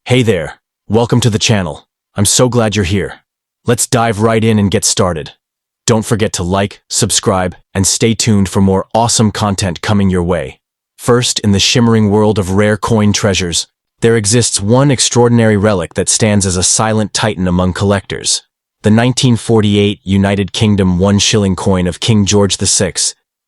Hey there, welcome to the channel. I'm so glad you're here. Let's dive right in and get started. Don't forget to like, subscribe, and stay tuned for more awesome content coming your way. First, in the shimmering world of rare coin treasures, there exists one extraordinary relic that stands as a silent titan among collectors. The 1948 United Kingdom 1 shilling coin of King George VI,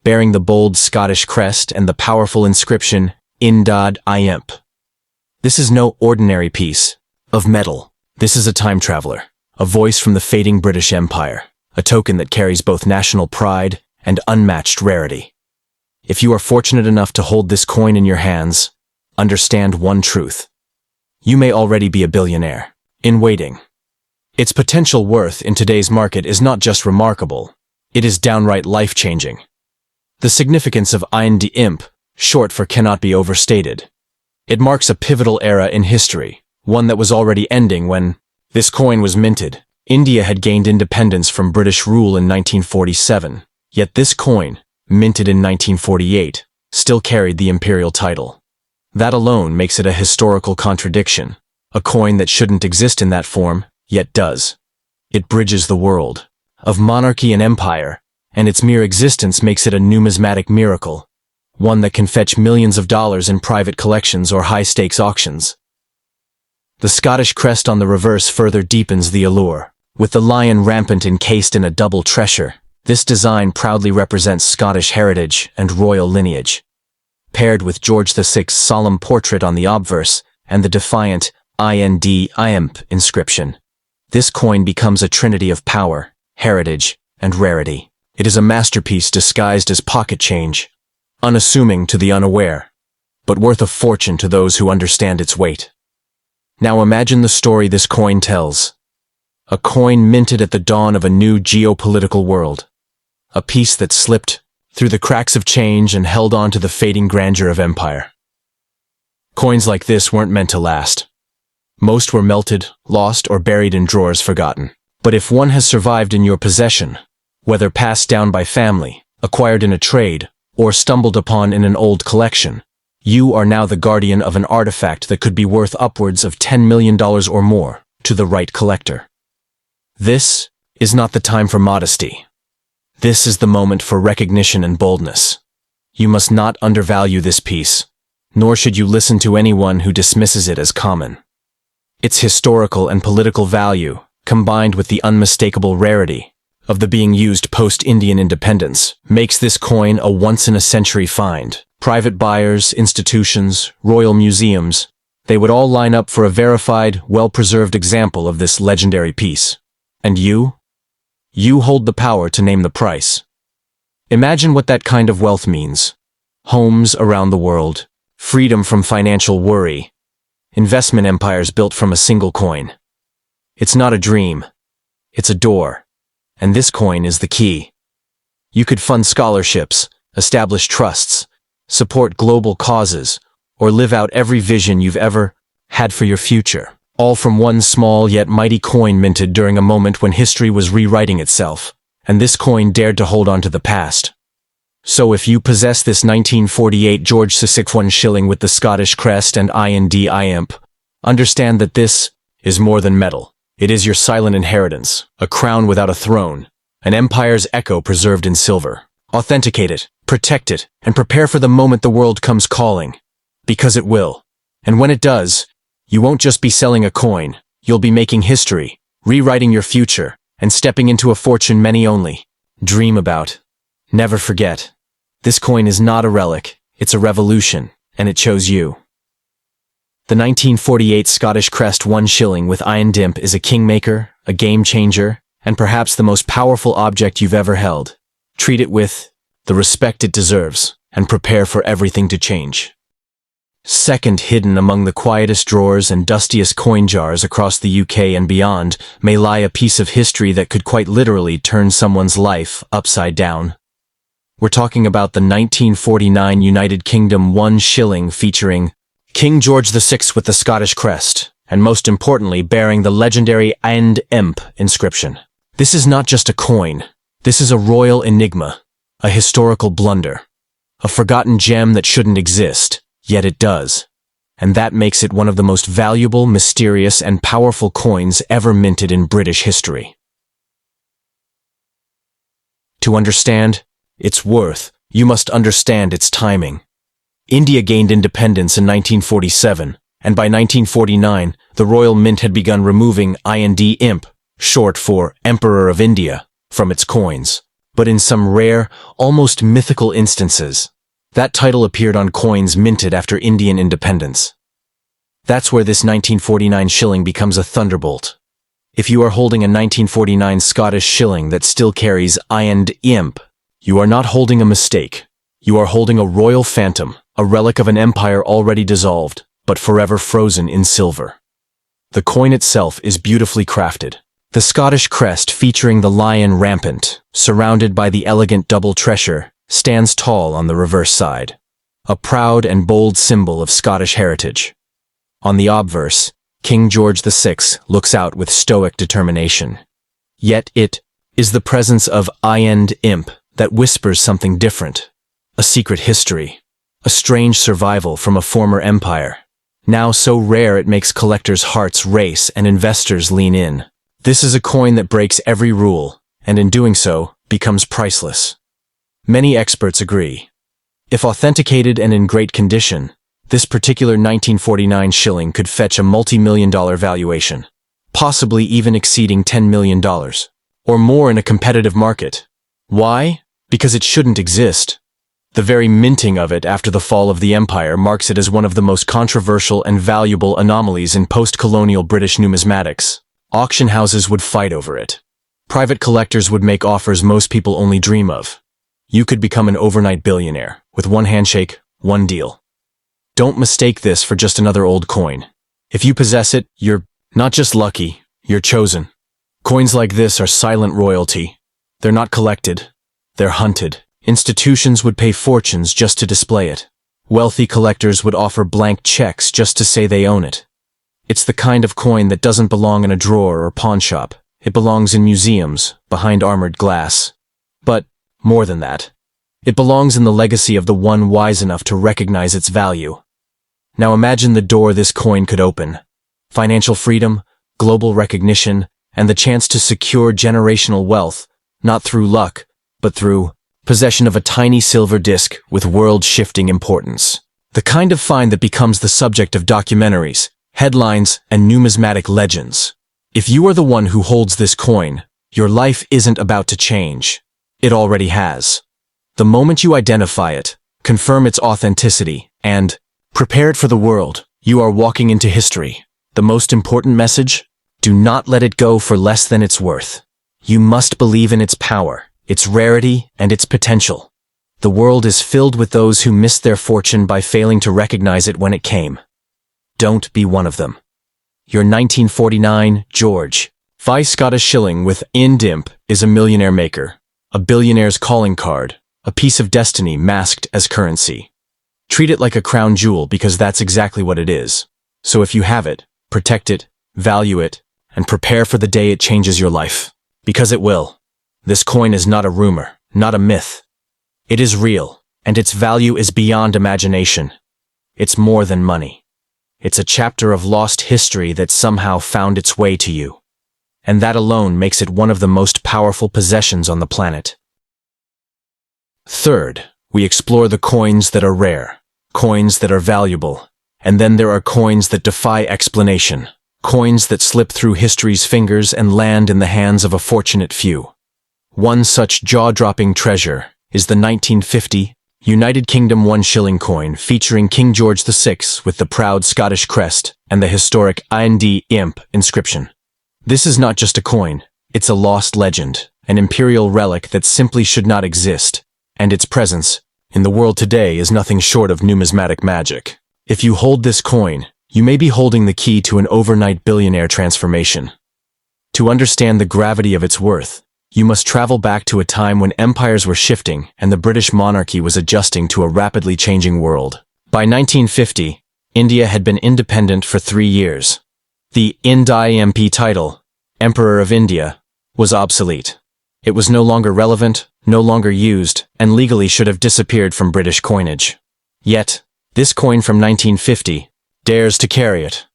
bearing the bold Scottish crest and the powerful inscription, Indod Iemp. This is no ordinary piece of metal. This is a time traveler, a voice from the fading British Empire, a token that carries both national pride and unmatched rarity. If you are fortunate enough to hold this coin in your hands, understand one truth. You may already be a billionaire, in waiting. Its potential worth in today's market is not just remarkable, it is downright life-changing. The significance of Indod Iemp, short for cannot be overstated. It marks a pivotal era in history, one that was already ending when this coin was minted. India had gained independence from British rule in 1947, yet this coin, minted in 1948, still carried the imperial title. That alone makes it a historical contradiction. A coin that shouldn't exist in that form, yet does. It bridges the world of monarchy and empire, and its mere existence makes it a numismatic miracle, one that can fetch millions of dollars in private collections or high-stakes auctions. The Scottish crest on the reverse further deepens the allure. With the lion rampant encased in a double treasure, this design proudly represents Scottish heritage and royal lineage. Paired with George VI's solemn portrait on the obverse and the defiant Indod Iemp inscription, this coin becomes a trinity of power, heritage, and rarity. It is a masterpiece disguised as pocket change, unassuming to the unaware, but worth a fortune to those who understand its weight. Now imagine the story this coin tells. A coin minted at the dawn of a new geopolitical world. A piece that slipped through the cracks of change and held on to the fading grandeur of empire. Coins like this weren't meant to last. Most were melted, lost, or buried in drawers forgotten. But if one has survived in your possession, whether passed down by family, acquired in a trade, or stumbled upon in an old collection, you are now the guardian of an artifact that could be worth upwards of $10 million or more to the right collector. This is not the time for modesty. This is the moment for recognition and boldness. You must not undervalue this piece, nor should you listen to anyone who dismisses it as common. Its historical and political value, combined with the unmistakable rarity of the being used post-Indian independence, makes this coin a once-in-a-century find. Private buyers, institutions, royal museums, they would all line up for a verified, well-preserved example of this legendary piece. And you? You hold the power to name the price. Imagine what that kind of wealth means. Homes around the world, freedom from financial worry, investment empires built from a single coin. It's not a dream. It's a door. And this coin is the key. You could fund scholarships, establish trusts, support global causes, or live out every vision you've ever had for your future, all from one small yet mighty coin minted during a moment when history was rewriting itself, and this coin dared to hold on to the past. So if you possess this 1948 George VI 1 shilling with the Scottish crest and Indod Iemp, understand that this is more than metal. It is your silent inheritance, a crown without a throne, an empire's echo preserved in silver. Authenticate it, protect it, and prepare for the moment the world comes calling. Because it will. And when it does, you won't just be selling a coin, you'll be making history, rewriting your future, and stepping into a fortune many only dream about. Never forget. This coin is not a relic, it's a revolution, and it chose you. The 1948 Scottish crest 1 shilling with Indod Iemp is a kingmaker, a game changer, and perhaps the most powerful object you've ever held. Treat it with the respect it deserves, and prepare for everything to change. Second, hidden among the quietest drawers and dustiest coin jars across the UK and beyond, may lie a piece of history that could quite literally turn someone's life upside down. We're talking about the 1949 United Kingdom 1 shilling featuring King George VI with the Scottish crest, and most importantly bearing the legendary Indod Iemp inscription. This is not just a coin, this is a royal enigma, a historical blunder, a forgotten gem that shouldn't exist, yet it does. and that makes it one of the most valuable, mysterious, and powerful coins ever minted in British history. To understand its worth, you must understand its timing. India gained independence in 1947, and by 1949, the Royal Mint had begun removing IND, short for Emperor of India, from its coins. But in some rare, almost mythical instances, that title appeared on coins minted after Indian independence. That's where this 1949 shilling becomes a thunderbolt. If you are holding a 1949 Scottish shilling that still carries IND, you are not holding a mistake. You are holding a royal phantom, a relic of an empire already dissolved, but forever frozen in silver. The coin itself is beautifully crafted. The Scottish crest featuring the lion rampant, surrounded by the elegant double treasure, stands tall on the reverse side, a proud and bold symbol of Scottish heritage. On the obverse, King George VI looks out with stoic determination. Yet it is the presence of IND that whispers something different, a secret history, a strange survival from a former empire, now so rare it makes collectors' hearts race and investors lean in. This is a coin that breaks every rule, and in doing so, becomes priceless. Many experts agree. If authenticated and in great condition, this particular 1949 shilling could fetch a multi-million-dollar valuation, possibly even exceeding $10 million, or more in a competitive market. Why? Because it shouldn't exist. The very minting of it after the fall of the empire marks it as one of the most controversial and valuable anomalies in post-colonial British numismatics. Auction houses would fight over it. Private collectors would make offers most people only dream of. You could become an overnight billionaire, with one handshake, one deal. Don't mistake this for just another old coin. If you possess it, you're not just lucky, you're chosen. Coins like this are silent royalty. They're not collected, they're hunted. Institutions would pay fortunes just to display it. Wealthy collectors would offer blank checks just to say they own it. It's the kind of coin that doesn't belong in a drawer or pawn shop. It belongs in museums, behind armored glass. But, more than that, it belongs in the legacy of the one wise enough to recognize its value. Now imagine the door this coin could open. Financial freedom, global recognition, and the chance to secure generational wealth, not through luck, but through possession of a tiny silver disc with world-shifting importance. The kind of find that becomes the subject of documentaries, headlines, and numismatic legends. If you are the one who holds this coin, your life isn't about to change. It already has. The moment you identify it, confirm its authenticity, and prepare it for the world, you are walking into history. The most important message? Do not let it go for less than it's worth. You must believe in its power, its rarity, and its potential. The world is filled with those who missed their fortune by failing to recognize it when it came. Don't be one of them. Your 1949 George V Scottish shilling with IND is a millionaire maker, a billionaire's calling card, a piece of destiny masked as currency. Treat it like a crown jewel because that's exactly what it is. So if you have it, protect it, value it, and prepare for the day it changes your life. Because it will. This coin is not a rumor, not a myth. It is real, and its value is beyond imagination. It's more than money. It's a chapter of lost history that somehow found its way to you. And that alone makes it one of the most powerful possessions on the planet. Third, we explore the coins that are rare, coins that are valuable, and then there are coins that defy explanation, coins that slip through history's fingers and land in the hands of a fortunate few. One such jaw-dropping treasure is the 1950 United Kingdom 1 shilling coin featuring King George VI with the proud Scottish crest and the historic IND inscription. This is not just a coin, it's a lost legend, an imperial relic that simply should not exist, and its presence, in the world today, is nothing short of numismatic magic. If you hold this coin, you may be holding the key to an overnight billionaire transformation. To understand the gravity of its worth, you must travel back to a time when empires were shifting and the British monarchy was adjusting to a rapidly changing world. By 1950, India had been independent for 3 years. The IND title, Emperor of India, was obsolete. It was no longer relevant, no longer used, and legally should have disappeared from British coinage. Yet, this coin from 1950, dares to carry it.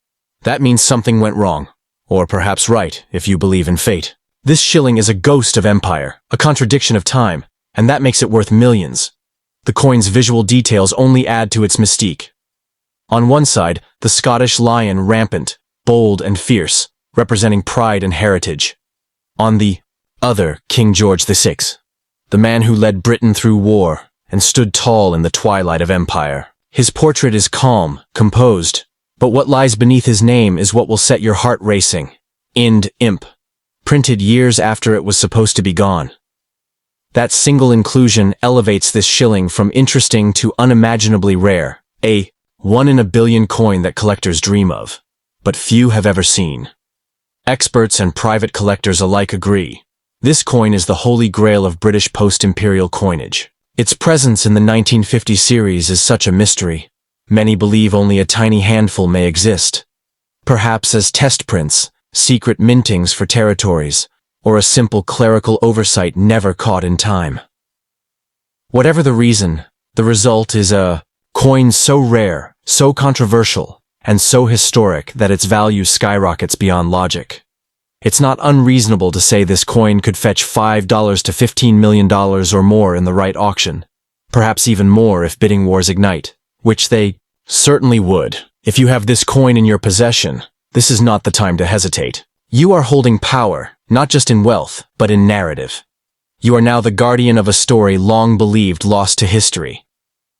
That means something went wrong. Or perhaps right, if you believe in fate. This shilling is a ghost of empire, a contradiction of time, and that makes it worth millions. The coin's visual details only add to its mystique. On one side, the Scottish lion rampant, bold and fierce, representing pride and heritage. On the other, King George VI, the man who led Britain through war and stood tall in the twilight of empire. His portrait is calm, composed, but what lies beneath his name is what will set your heart racing. Ind Imp, printed years after it was supposed to be gone. That single inclusion elevates this shilling from interesting to unimaginably rare, a one-in-a-billion coin that collectors dream of, but few have ever seen. Experts and private collectors alike agree. This coin is the holy grail of British post-imperial coinage. Its presence in the 1950 series is such a mystery. Many believe only a tiny handful may exist. Perhaps as test prints, secret mintings for territories, or a simple clerical oversight never caught in time. Whatever the reason, the result is a coin so rare, so controversial, and so historic that its value skyrockets beyond logic. It's not unreasonable to say this coin could fetch $5 to $15 million or more in the right auction, perhaps even more if bidding wars ignite, which they certainly would. If you have this coin in your possession, this is not the time to hesitate. You are holding power, not just in wealth, but in narrative. You are now the guardian of a story long believed lost to history.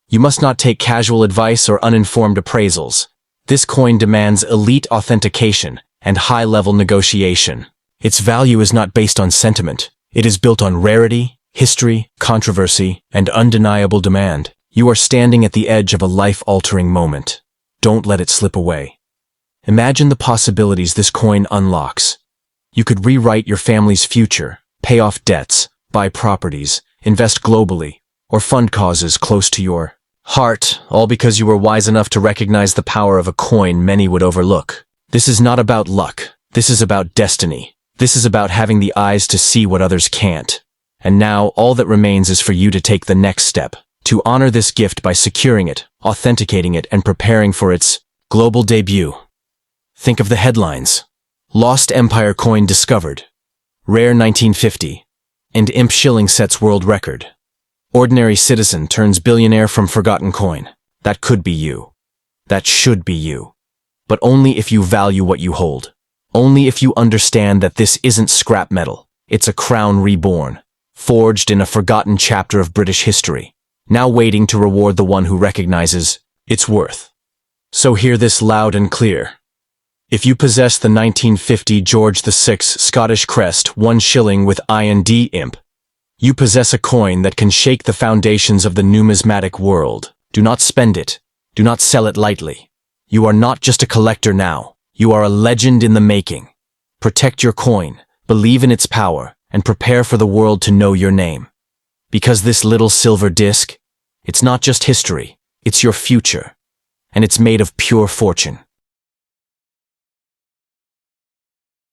You must not take casual advice or uninformed appraisals. This coin demands elite authentication and high-level negotiation. Its value is not based on sentiment. It is built on rarity, history, controversy, and undeniable demand. You are standing at the edge of a life-altering moment. Don't let it slip away. Imagine the possibilities this coin unlocks. You could rewrite your family's future, pay off debts, buy properties, invest globally, or fund causes close to your heart, all because you were wise enough to recognize the power of a coin many would overlook. This is not about luck. This is about destiny. This is about having the eyes to see what others can't. And now all that remains is for you to take the next step, to honor this gift by securing it, authenticating it, and preparing for its global debut. Think of the headlines. Lost Empire coin discovered. Rare 1950. And Imp Shilling sets world record. Ordinary citizen turns billionaire from forgotten coin. That could be you. That should be you. But only if you value what you hold. Only if you understand that this isn't scrap metal. It's a crown reborn, forged in a forgotten chapter of British history, now waiting to reward the one who recognizes its worth. So hear this loud and clear. If you possess the 1950 George VI Scottish crest 1 shilling with IND Imp, you possess a coin that can shake the foundations of the numismatic world. Do not spend it. Do not sell it lightly. You are not just a collector now. You are a legend in the making. Protect your coin, believe in its power, and prepare for the world to know your name. Because this little silver disc, it's not just history, it's your future. And it's made of pure fortune.